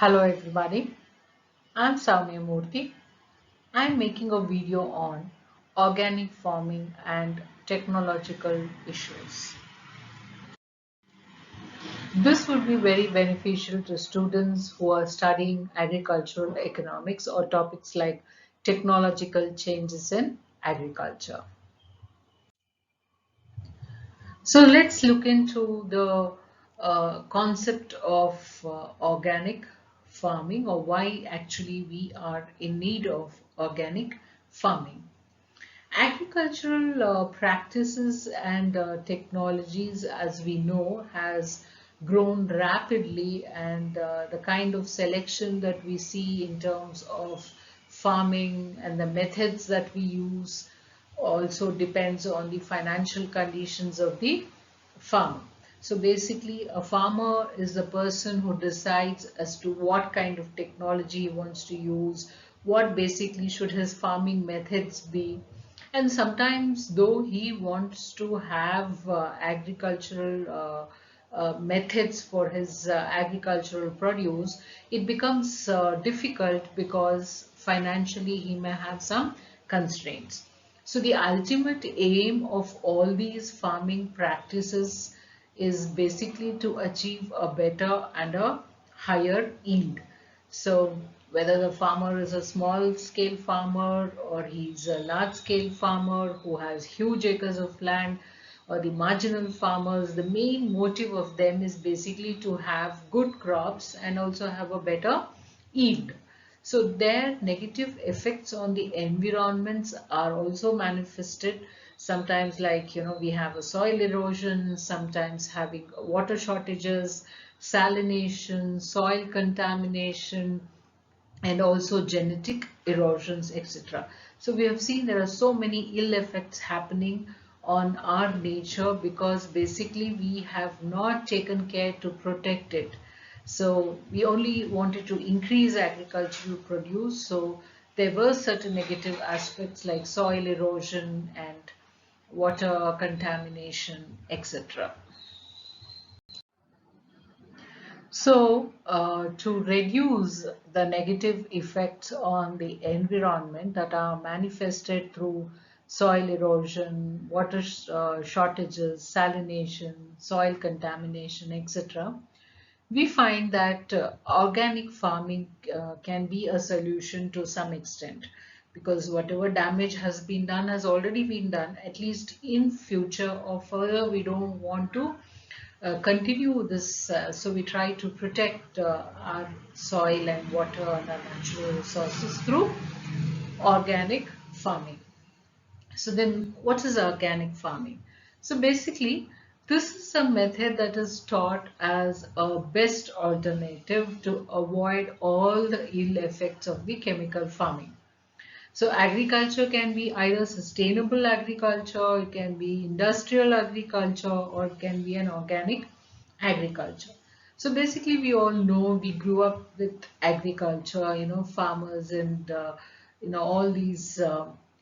Hello everybody, I'm Soumya Murthy. I'm making a video on organic farming and technological issues. This would be very beneficial to students who are studying agricultural economics or topics like technological changes in agriculture. So let's look into the concept of organic farming, or why actually we are in need of organic farming. Agricultural practices and technologies, as we know, has grown rapidly, and the kind of selection that we see in terms of farming and the methods that we use also depends on the financial conditions of the farmer. So basically, a farmer is the person who decides as to what kind of technology he wants to use, what basically should his farming methods be. And sometimes, though he wants to have agricultural methods for his agricultural produce, it becomes difficult because financially he may have some constraints. So the ultimate aim of all these farming practices is basically to achieve a better and a higher yield. So whether the farmer is a small scale farmer or he's a large scale farmer who has huge acres of land, or the marginal farmers, the main motive of them is basically to have good crops and also have a better yield. So their negative effects on the environments are also manifested. Sometimes, like, we have a soil erosion, sometimes having water shortages, salination, soil contamination, and also genetic erosions, etc. So we have seen there are so many ill effects happening on our nature because basically we have not taken care to protect it. So we only wanted to increase agricultural produce. So there were certain negative aspects like soil erosion and water contamination, etc. So, to reduce the negative effects on the environment that are manifested through soil erosion, water shortages, salination, soil contamination, etc., we find that organic farming can be a solution to some extent, because whatever damage has been done has already been done. At least in future or further, we don't want to continue this. So we try to protect our soil and water and our natural resources through organic farming. So then what is organic farming? So basically, this is a method that is taught as a best alternative to avoid all the ill effects of the chemical farming. So agriculture can be either sustainable agriculture, it can be industrial agriculture, or it can be an organic agriculture. So basically, we all know, we grew up with agriculture, farmers and all these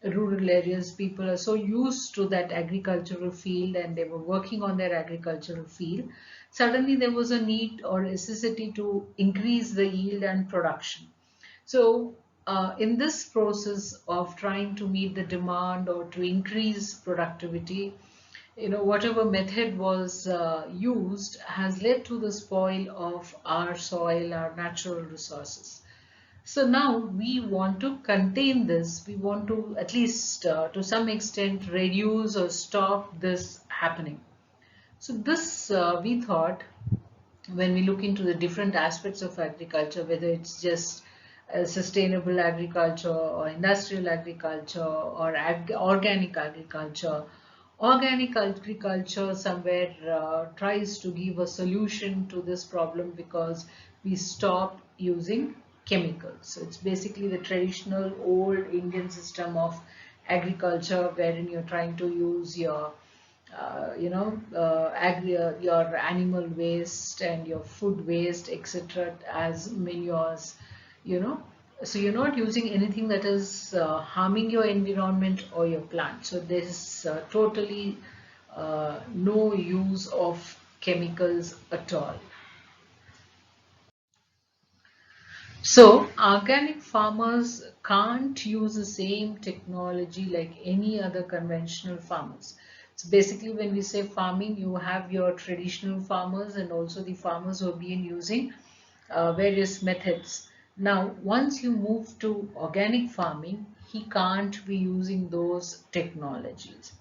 rural areas. People are so used to that agricultural field and they were working on their agricultural field. Suddenly, there was a need or necessity to increase the yield and production. So, in this process of trying to meet the demand or to increase productivity, whatever method was used has led to the spoil of our soil, our natural resources. So now we want to contain this. We want to at least to some extent reduce or stop this happening. So this we thought, when we look into the different aspects of agriculture, whether it's just sustainable agriculture or industrial agriculture or organic agriculture, organic agriculture somewhere tries to give a solution to this problem because we stop using chemicals. So it's basically the traditional old Indian system of agriculture, wherein you're trying to use your your animal waste and your food waste, etc., as manures, you know. So you're not using anything that is harming your environment or your plant. So there's totally no use of chemicals at all. So organic farmers can't use the same technology like any other conventional farmers. So basically when we say farming, you have your traditional farmers and also the farmers who have been using various methods. Now, once you move to organic farming, he can't be using those technologies.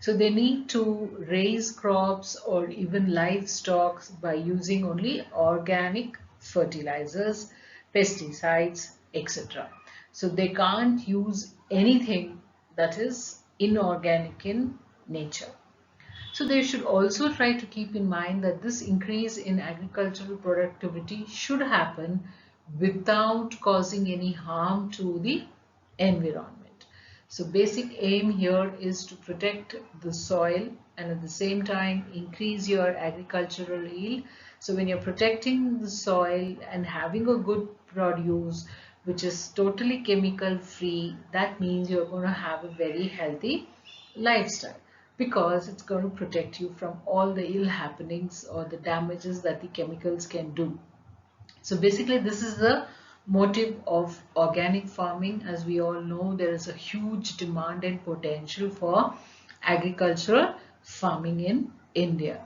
So they need to raise crops or even livestock by using only organic fertilizers, pesticides, etc. So they can't use anything that is inorganic in nature. So they should also try to keep in mind that this increase in agricultural productivity should happen without causing any harm to the environment. So basic aim here is to protect the soil and at the same time increase your agricultural yield. So when you're protecting the soil and having a good produce which is totally chemical free, that means you're going to have a very healthy lifestyle because it's going to protect you from all the ill happenings or the damages that the chemicals can do. So basically this is the motive of organic farming. As we all know, there is a huge demand and potential for agricultural farming in India.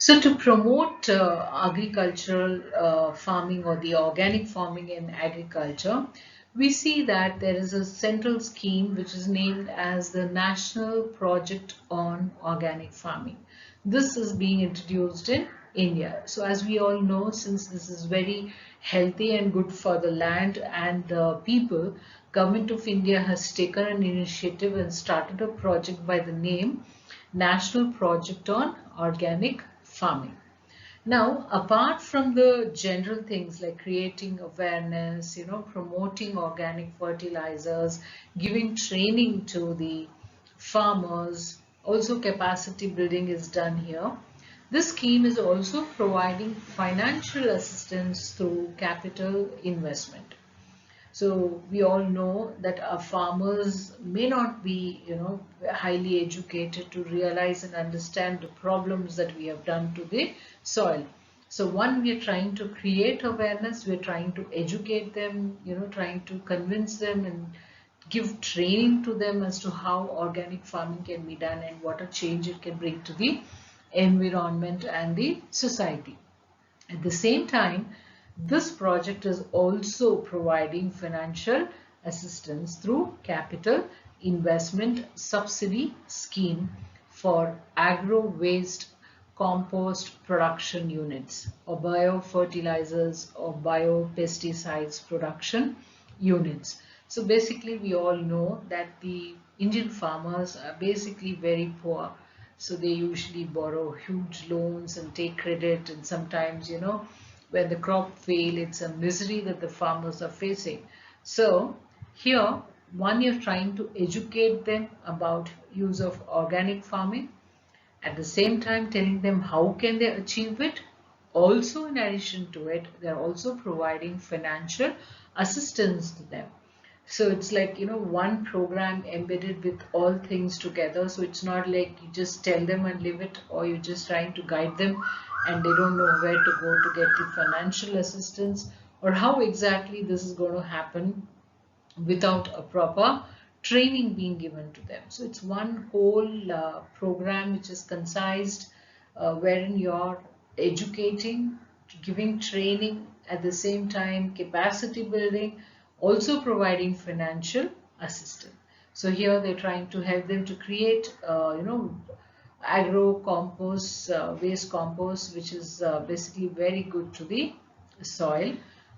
So to promote agricultural farming or the organic farming in agriculture, we see that there is a central scheme which is named as the National Project on Organic Farming. This is being introduced in India. So as we all know, since this is very healthy and good for the land and the people, Government of India has taken an initiative and started a project by the name National Project on Organic Farming. Now, apart from the general things like creating awareness, promoting organic fertilizers, giving training to the farmers, also capacity building is done here. This scheme is also providing financial assistance through capital investment. So we all know that our farmers may not be, highly educated to realize and understand the problems that we have done to the soil. So one, we are trying to create awareness, we are trying to educate them, trying to convince them and give training to them as to how organic farming can be done and what a change it can bring to the environment and the society. At the same time, this project is also providing financial assistance through capital investment subsidy scheme for agro waste compost production units or biofertilizers or biopesticides production units. So basically we all know that the Indian farmers are basically very poor. So they usually borrow huge loans and take credit, and sometimes, when the crop fail, it's a misery that the farmers are facing. So here, one, you're trying to educate them about use of organic farming, at the same time telling them how can they achieve it. Also, in addition to it, they're also providing financial assistance to them. So it's like, one program embedded with all things together. So it's not like you just tell them and leave it, or you're just trying to guide them and they don't know where to go to get the financial assistance or how exactly this is going to happen without a proper training being given to them. So it's one whole program which is concised, wherein you're educating, giving training, at the same time capacity building, also providing financial assistance. So here they're trying to help them to create, agro compost, waste compost, which is basically very good to the soil,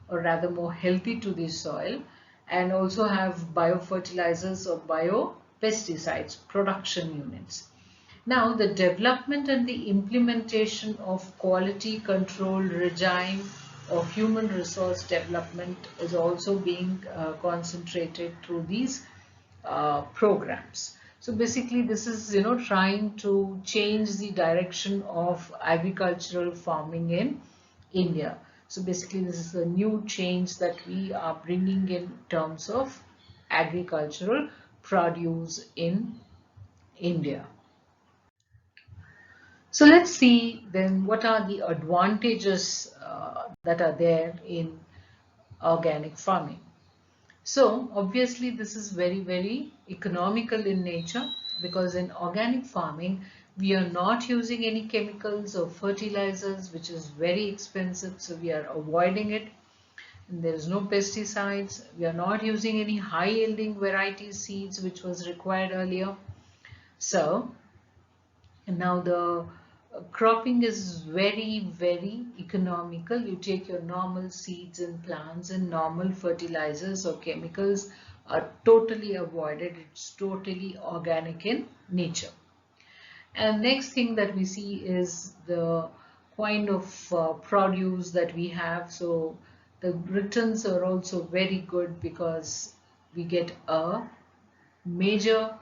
or rather more healthy to the soil, and also have biofertilizers or biopesticides production units. Now, the development and the implementation of quality control regime or human resource development is also being concentrated through these programs. So basically this is, trying to change the direction of agricultural farming in India. So basically this is a new change that we are bringing in terms of agricultural produce in India. So let's see then what are the advantages that are there in organic farming. So obviously this is very, very economical in nature, because in organic farming we are not using any chemicals or fertilizers, which is very expensive, so we are avoiding it. And there is no pesticides. We are not using any high yielding variety seeds, which was required earlier. So and now the cropping is very, very economical. You take your normal seeds and plants, and normal fertilizers or chemicals are totally avoided. It's totally organic in nature. And next thing that we see is the kind of produce that we have. So the returns are also very good, because we get a major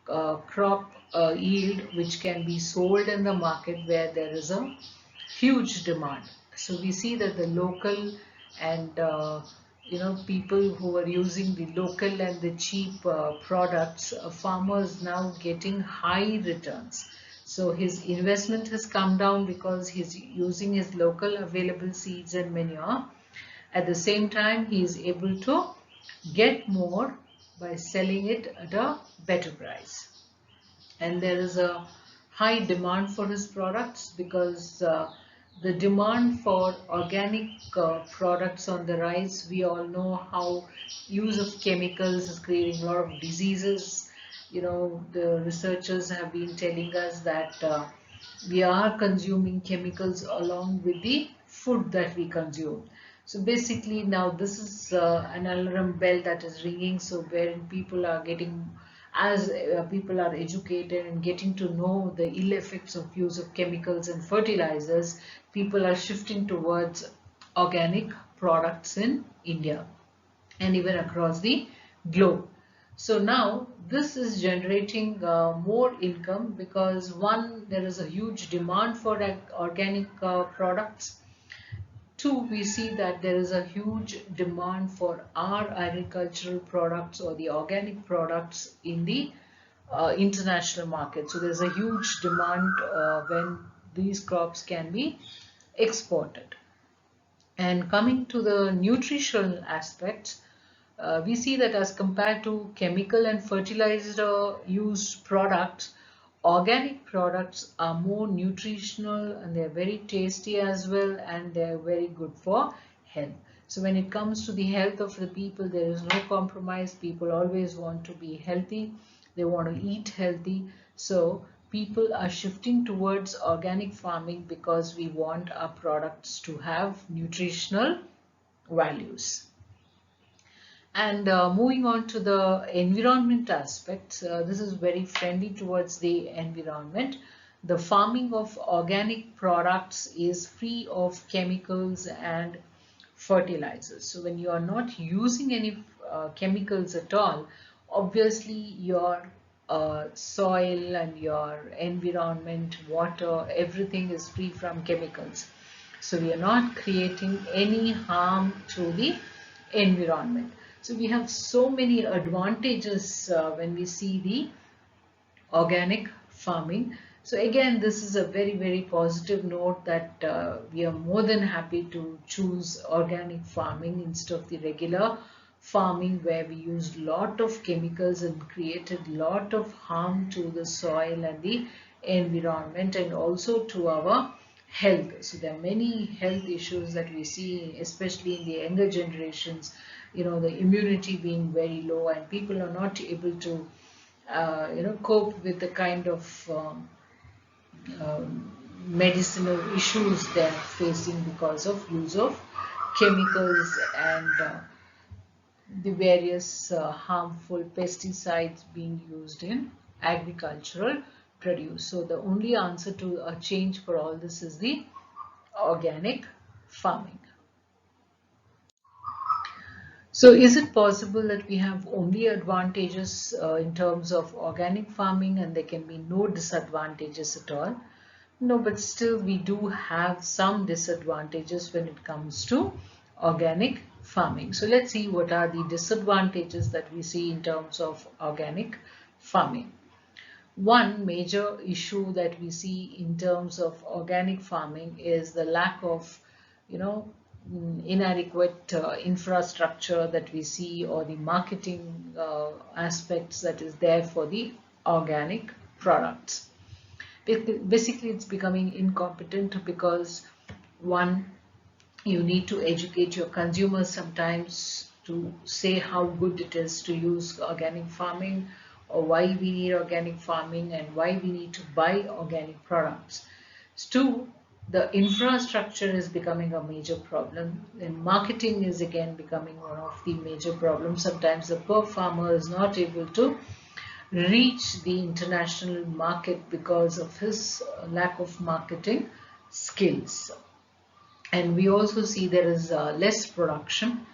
crop yield which can be sold in the market where there is a huge demand. So we see that the local and people who are using the local and the cheap products, farmers now getting high returns. So his investment has come down because he's using his local available seeds and manure. At the same time, he is able to get more by selling it at a better price. And there is a high demand for his products, because the demand for organic products on the rise. We all know how use of chemicals is creating a lot of diseases. The researchers have been telling us that we are consuming chemicals along with the food that we consume. So basically now this is an alarm bell that is ringing. So wherein people are getting, as people are educated and getting to know the ill effects of use of chemicals and fertilizers, people are shifting towards organic products in India and even across the globe. So now this is generating more income, because one, there is a huge demand for organic products. Two, we see that there is a huge demand for our agricultural products or the organic products in the international market. So there's a huge demand when these crops can be exported. And coming to the nutritional aspects, we see that as compared to chemical and fertilizer used products, organic products are more nutritional, and they're very tasty as well, and they're very good for health. So when it comes to the health of the people, there is no compromise. People always want to be healthy. They want to eat healthy. So people are shifting towards organic farming because we want our products to have nutritional values. And moving on to the environment aspects, this is very friendly towards the environment. The farming of organic products is free of chemicals and fertilizers. So when you are not using any chemicals at all, obviously your soil and your environment, water, everything is free from chemicals. So we are not creating any harm to the environment. So we have so many advantages when we see the organic farming. So again, this is a very, very positive note that we are more than happy to choose organic farming instead of the regular farming, where we used lot of chemicals and created lot of harm to the soil and the environment, and also to our health. So there are many health issues that we see, especially in the younger generations, the immunity being very low, and people are not able to cope with the kind of medicinal issues they're facing because of use of chemicals and the various harmful pesticides being used in agricultural produce. So the only answer to a change for all this is the organic farming. So is it possible that we have only advantages in terms of organic farming and there can be no disadvantages at all? No, but still we do have some disadvantages when it comes to organic farming. So let's see what are the disadvantages that we see in terms of organic farming. One major issue that we see in terms of organic farming is the lack of, you know, inadequate infrastructure that we see, or the marketing aspects that is there for the organic products. Basically, it's becoming incompetent because, one, you need to educate your consumers sometimes to say how good it is to use organic farming, or why we need organic farming and why we need to buy organic products. Two, the infrastructure is becoming a major problem, and marketing is again becoming one of the major problems. Sometimes the poor farmer is not able to reach the international market because of his lack of marketing skills. And we also see there is less production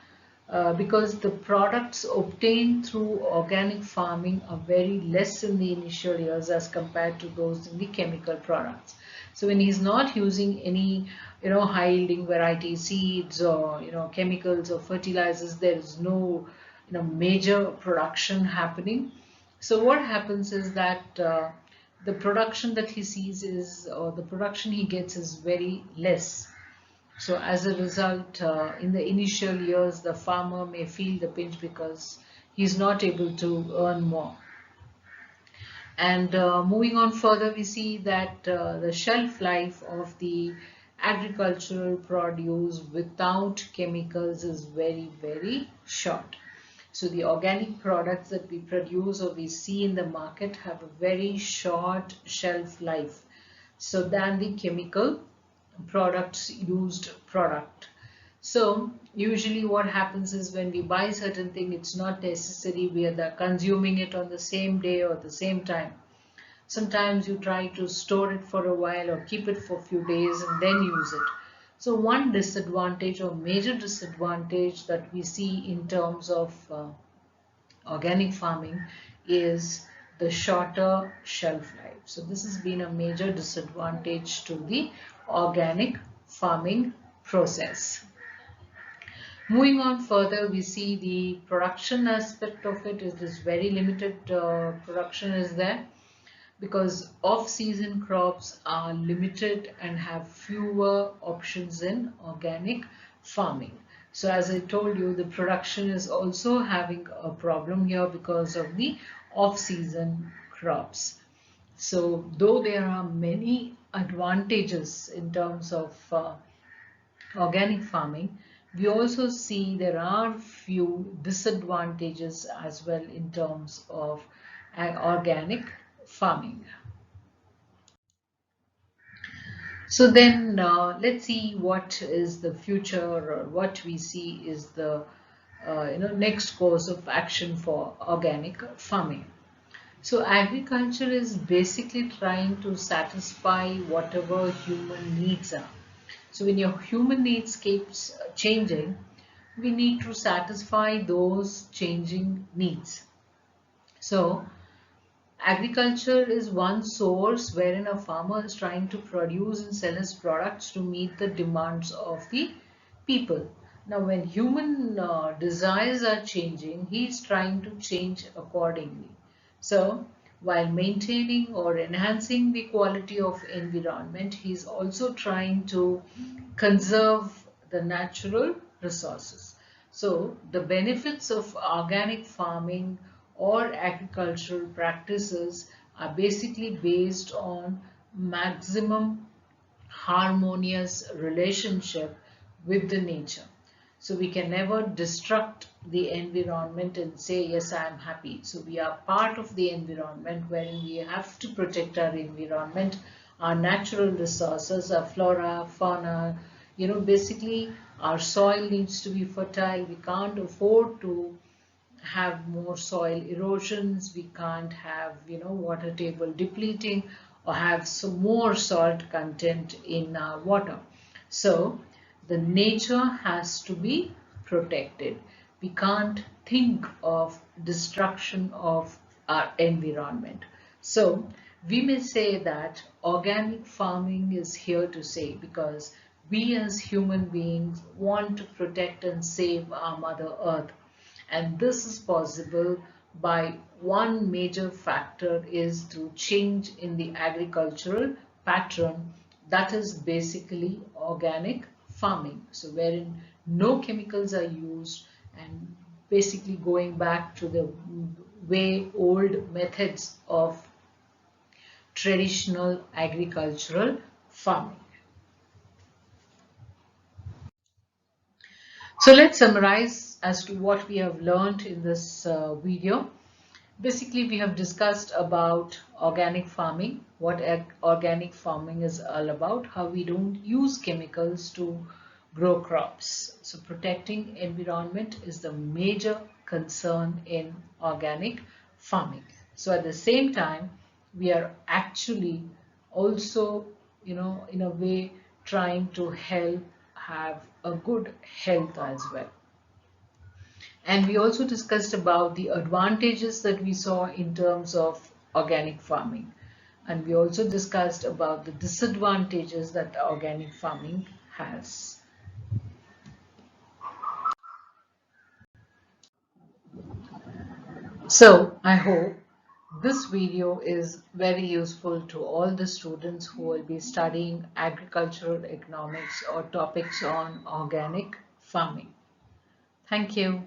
because the products obtained through organic farming are very less in the initial years as compared to those in the chemical products. So when he's not using any, high yielding variety seeds, or chemicals or fertilizers, there is no major production happening. So what happens is that the production that he sees is, or the production he gets, is very less. So as a result, in the initial years, the farmer may feel the pinch because he's not able to earn more. And moving on further, we see that the shelf life of the agricultural produce without chemicals is very, very short. So the organic products that we produce or we see in the market have a very short shelf life, so than the chemical products used product. So usually what happens is, when we buy certain thing, it's not necessary we are consuming it on the same day or the same time. Sometimes you try to store it for a while or keep it for a few days and then use it. So one disadvantage, or major disadvantage, that we see in terms of organic farming is the shorter shelf life. So this has been a major disadvantage to the organic farming process. Moving on further, we see the production aspect of it. It is very limited production is there, because off-season crops are limited and have fewer options in organic farming. So as I told you, the production is also having a problem here because of the off-season crops. So though there are many advantages in terms of organic farming, we also see there are few disadvantages as well in terms of organic farming. So then let's see what is the future, or what we see is the next course of action for organic farming. So agriculture is basically trying to satisfy whatever human needs are. So when your human needs keeps changing, we need to satisfy those changing needs. So agriculture is one source wherein a farmer is trying to produce and sell his products to meet the demands of the people. Now, when human desires are changing, he is trying to change accordingly. So, while maintaining or enhancing the quality of environment, he is also trying to conserve the natural resources. So, the benefits of organic farming or agricultural practices are basically based on maximum harmonious relationship with the nature. So we can never destruct the environment and say, yes, I am happy. So we are part of the environment, wherein we have to protect our environment, our natural resources, our flora, fauna. Basically our soil needs to be fertile. We can't afford to have more soil erosions. We can't have, water table depleting, or have some more salt content in our water. So the nature has to be protected. We can't think of destruction of our environment. So we may say that organic farming is here to stay, because we as human beings want to protect and save our Mother Earth. And this is possible by one major factor is through change in the agricultural pattern, that is basically organic farming. So wherein no chemicals are used and basically going back to the way old methods of traditional agricultural farming. So let's summarize as to what we have learned in this video. Basically, we have discussed about organic farming, what organic farming is all about, how we don't use chemicals to grow crops. So protecting environment is the major concern in organic farming. So at the same time, we are actually also, in a way trying to help have a good health as well. And we also discussed about the advantages that we saw in terms of organic farming. And we also discussed about the disadvantages that organic farming has. So I hope this video is very useful to all the students who will be studying agricultural economics or topics on organic farming. Thank you.